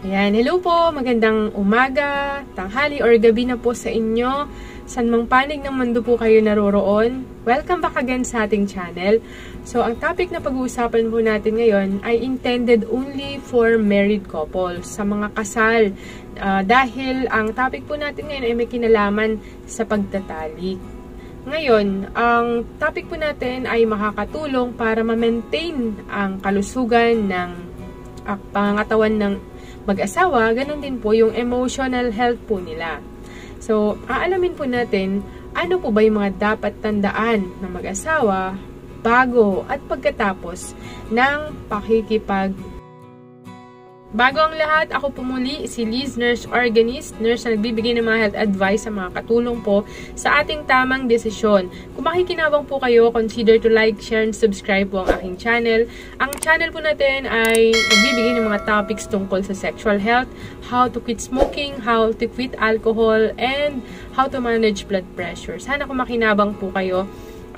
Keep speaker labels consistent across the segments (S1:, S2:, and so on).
S1: Ayan, hello po, magandang umaga, tanghali or gabi na po sa inyo. San mang panig ng mundo po kayo naroroon. Welcome back again sa ating channel. So, ang topic na pag-uusapan po natin ngayon ay intended only for married couples, sa mga kasal. Dahil ang topic po natin ngayon ay may kinalaman sa pagtatalik. Ngayon, ang topic po natin ay makakatulong para ma-maintain ang kalusugan ng pangangatawan ng mag-asawa, ganun din po yung emotional health po nila. So, aalamin po natin ano po ba yung mga dapat tandaan ng mag-asawa bago at pagkatapos ng Bago ang lahat, ako po muli si Liz, nurse organist, nurse na nagbibigay ng mga health advice sa mga katulong po sa ating tamang desisyon. Kung makikinabang po kayo, consider to like, share, and subscribe po ang aking channel. Ang channel po natin ay nagbibigay ng mga topics tungkol sa sexual health, how to quit smoking, how to quit alcohol, and how to manage blood pressure. Sana kung makinabang po kayo,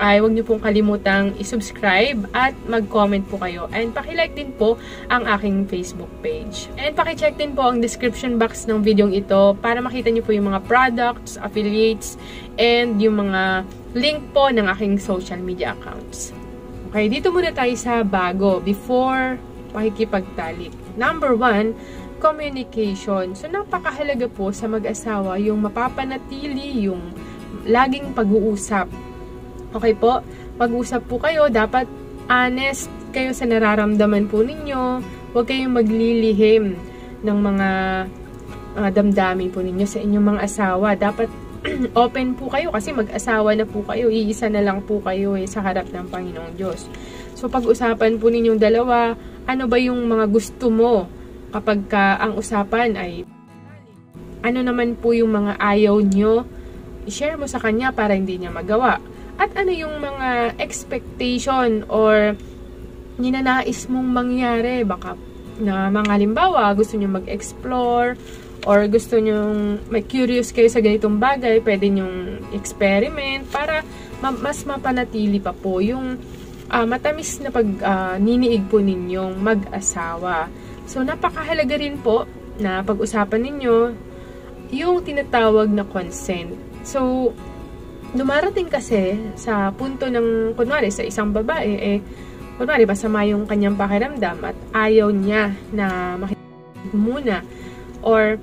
S1: ay huwag niyo pong kalimutang i-subscribe at mag-comment po kayo. And paki-like din po ang aking Facebook page. And paki-check din po ang description box ng video ito para makita niyo po yung mga products, affiliates, and yung mga link po ng aking social media accounts. Okay, dito muna tayo sa bago before pakikipagtalik. Number 1, communication. So, napakahalaga po sa mag-asawa yung mapapanatili yung laging pag-uusap. Okay po, pag-usap po kayo, dapat honest kayo sa nararamdaman po ninyo. Huwag kayong maglilihim ng mga damdamin po ninyo sa inyong mga asawa. Dapat open po kayo kasi mag-asawa na po kayo. Iisa na lang po kayo sa harap ng Panginoong Diyos. So, pag-usapan po ninyong dalawa, ano ba yung mga gusto mo kapag ang usapan ay ano naman po yung mga ayaw nyo, i-share mo sa kanya para hindi niya magawa. At ano yung mga expectation or ninanais mong mangyari? Baka na mga halimbawa, gusto nyo mag-explore or gusto nyo may curious kayo sa ganitong bagay, pwede nyong experiment para mas mapanatili pa po yung matamis na niniig po ninyong mag-asawa. So, napakahalaga rin po na pag-usapan ninyo yung tinatawag na consent. So, dumarating kasi sa punto ng, kunwari, sa isang babae, kunwari, masama yung kanyang pakiramdam at ayaw niya na makinig muna. Or,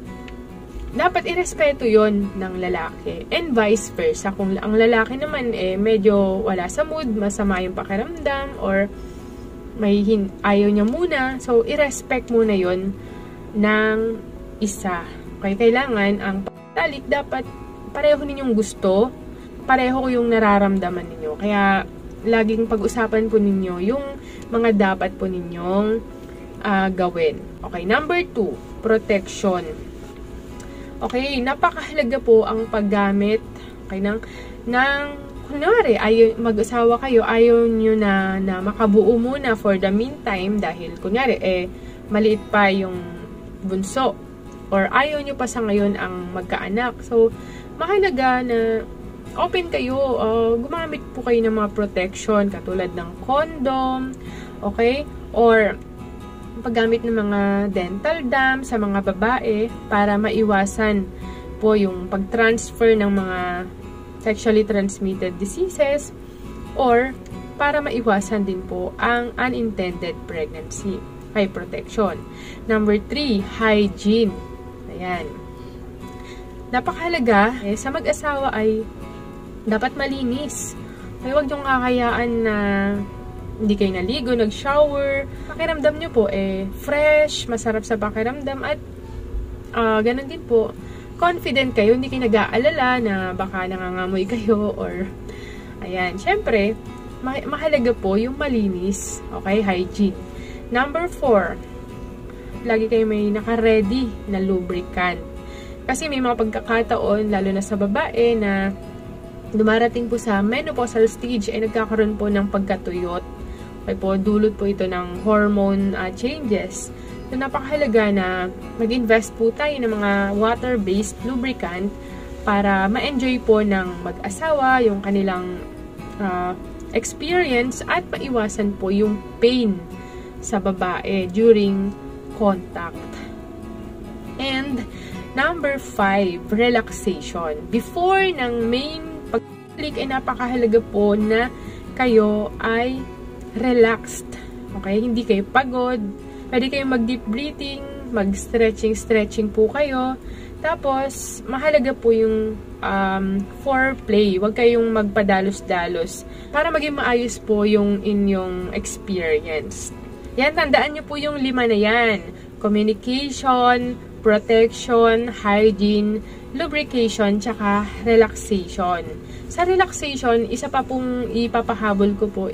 S1: dapat irespeto yon ng lalaki. And vice versa. Kung ang lalaki naman, medyo wala sa mood, masama yung pakiramdam, or ayaw niya muna. So, irespect muna yon ng isa. Okay, kailangan, ang pagtalik, dapat pareho ninyong gusto, pareho yung nararamdaman ninyo. Kaya, laging pag-usapan po ninyo yung mga dapat po ninyong gawin. Okay, number 2, protection. Okay, napakahalaga po ang paggamit kunwari, mag-asawa kayo, ayaw nyo na makabuo muna for the meantime dahil, kunwari, maliit pa yung bunso or ayaw nyo pa sa ngayon ang magkaanak. So, mahalaga na open kayo, gumamit po kayo ng mga protection katulad ng condom, okay? Or paggamit ng mga dental dam sa mga babae para maiwasan po yung pag-transfer ng mga sexually transmitted diseases or para maiwasan din po ang unintended pregnancy. Hay protection. Number 3, hygiene. Ayan. Napakahalaga sa mag-asawa ay dapat malinis. Kaya huwag niyong kakayaan na hindi kayo naligo, nag-shower. Pakiramdam niyo po fresh, masarap sa pakiramdam at ganun din po, confident kayo, hindi kayo nag-aalala na baka nangangamoy kayo or ayan. Siyempre, mahalaga po yung malinis. Okay, hygiene. Number 4, lagi kayo may naka-ready na lubricant. Kasi may mga pagkakataon, lalo na sa babae, na dumarating po sa menopausal stage ay nagkakaroon po ng pagkatuyot. Okay po, dulot po ito ng hormone changes. So, napakahalaga na mag-invest po tayo ng mga water-based lubricant para ma-enjoy po ng mag-asawa yung kanilang experience at maiwasan po yung pain sa babae during contact. And number 5, relaxation. Before ng main pag-click ay napakahalaga po na kayo ay relaxed. Okay? Hindi kayo pagod. Pwede kayong mag-deep breathing, mag-stretching po kayo. Tapos, mahalaga po yung foreplay. Huwag kayong magpadalos-dalos para maging maayos po yung inyong experience. Yan, tandaan nyo po yung 5 na yan. Communication, protection, hygiene, lubrication, tsaka relaxation. Sa relaxation, isa pa pong ipapahabol ko po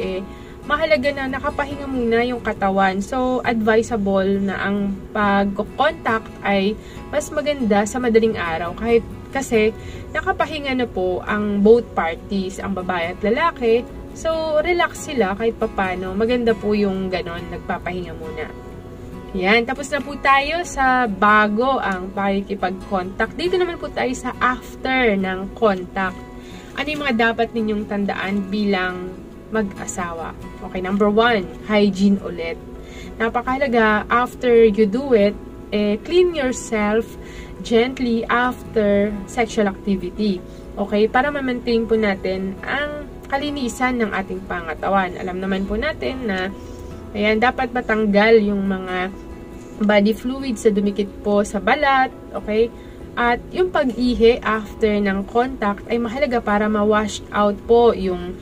S1: mahalaga na nakapahinga muna yung katawan. So, advisable na ang pag-contact ay mas maganda sa madaling araw. Kasi nakapahinga na po ang both parties, ang babae at lalaki. So, relax sila kahit papano. Maganda po yung ganon, nagpapahinga muna. Yan, tapos na po tayo sa bago ang pakikipag-contact. Dito naman po tayo sa after ng contact. Ano yung mga dapat ninyong tandaan bilang mag-asawa? Okay, number 1, hygiene ulit. Napakahalaga, after you do it, clean yourself gently after sexual activity. Okay, para ma-maintain po natin ang kalinisan ng ating pangatawan. Alam naman po natin na ayan, dapat matanggal yung mga body fluids sa dumikit po sa balat, okay? At yung pag-ihi after ng contact ay mahalaga para ma-wash out po yung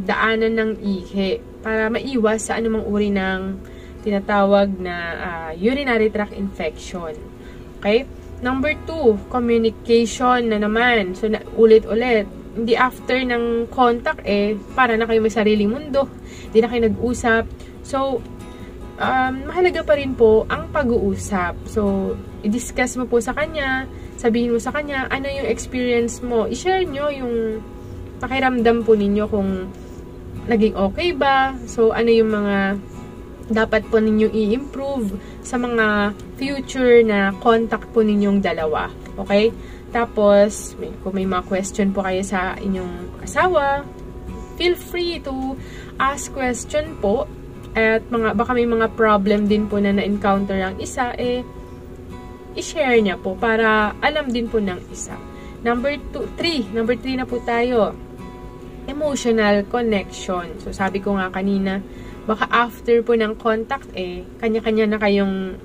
S1: daanan ng ihi para maiwas sa anumang uri ng tinatawag na urinary tract infection. Okay? Number 2, communication na naman. So, ulit-ulit. Hindi after ng contact para na kayo may sariling mundo. Hindi na kayo nag-usap. So, mahalaga pa rin po ang pag-uusap. So, i-discuss mo po sa kanya, sabihin mo sa kanya, ano yung experience mo. I-share nyo yung pakiramdam po ninyo kung naging okay ba. So, ano yung mga dapat po ninyong i-improve sa mga future na contact po ninyong dalawa. Okay? Tapos, kung may mga question po kayo sa inyong asawa, feel free to ask question po. At baka may mga problem din po na na-encounter ang isa, i-share niya po para alam din po ng isa. Number 3 na po tayo. Emotional connection. So, sabi ko nga kanina, baka after po ng contact, kanya-kanya na kayong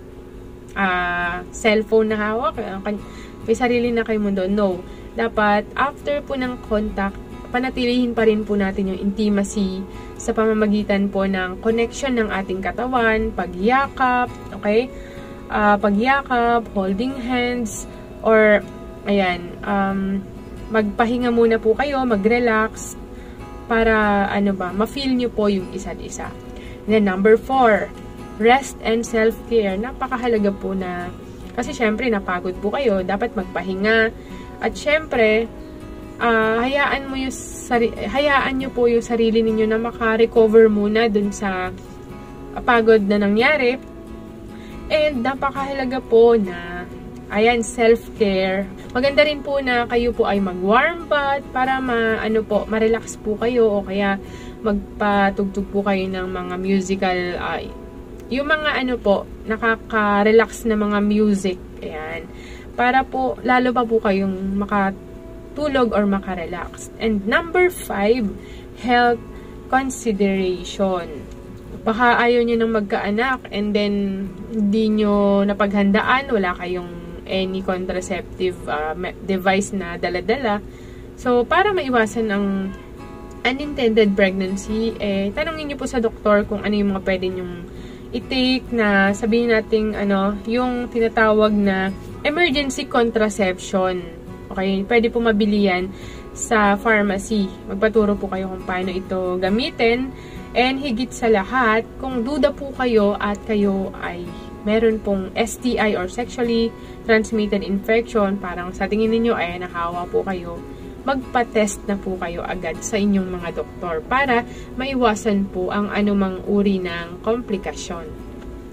S1: cellphone na hawak. May sarili na kayo mundo. No. Dapat, after po ng contact, panatilihin pa rin po natin yung intimacy sa pamamagitan po ng connection ng ating katawan, pagyakap, okay? Pagyakap, holding hands, or, ayan, magpahinga muna po kayo, mag-relax, para, ma-feel nyo po yung isa't isa. Then, number 4, rest and self-care. Napakahalaga po na, kasi syempre, napagod po kayo, dapat magpahinga, at syempre, hayaan nyo po yung sarili ninyo na maka-recover muna dun sa pagod na nangyari. And napakahalaga po na self-care. Maganda rin po na kayo po ay mag-warm bath para ma-relax po kayo o kaya magpatugtog po kayo ng mga musical yung mga nakaka-relax na mga music. Ayan. Para po lalo pa po kayong makatulog or makarelax. And number 5, health consideration. Baka ayaw nyo nang magkaanak and then hindi nyo napaghandaan, wala kayong any contraceptive device na dala-dala. So, para maiwasan ang unintended pregnancy, tanongin nyo po sa doktor kung ano yung mga pwede nyong i-take na sabihin natin yung tinatawag na emergency contraception. Okay, pwede po mabili yan sa pharmacy. Magpaturo po kayo kung paano ito gamitin. And higit sa lahat, kung duda po kayo at kayo ay meron pong STI or sexually transmitted infection, parang sa tingin ninyo ay nahawa po kayo, magpa-test na po kayo agad sa inyong mga doktor para maiwasan po ang anumang uri ng komplikasyon.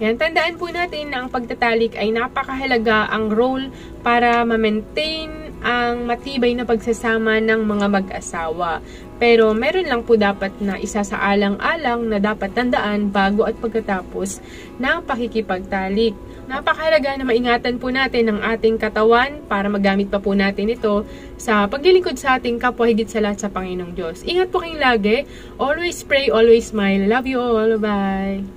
S1: Yan, tandaan po natin na ang pagtatalik ay napakahalaga ang role para ma-maintain ang matibay na pagsasama ng mga mag-asawa. Pero meron lang po dapat na isa sa alang-alang na dapat tandaan bago at pagkatapos ng pakikipagtalik. Napakahalaga na maingatan po natin ang ating katawan para magamit pa po natin ito sa paglilingkod sa ating kapwa, higit sa lahat sa Panginoong Diyos. Ingat po kayong lagi. Always pray, always smile. Love you all. Bye!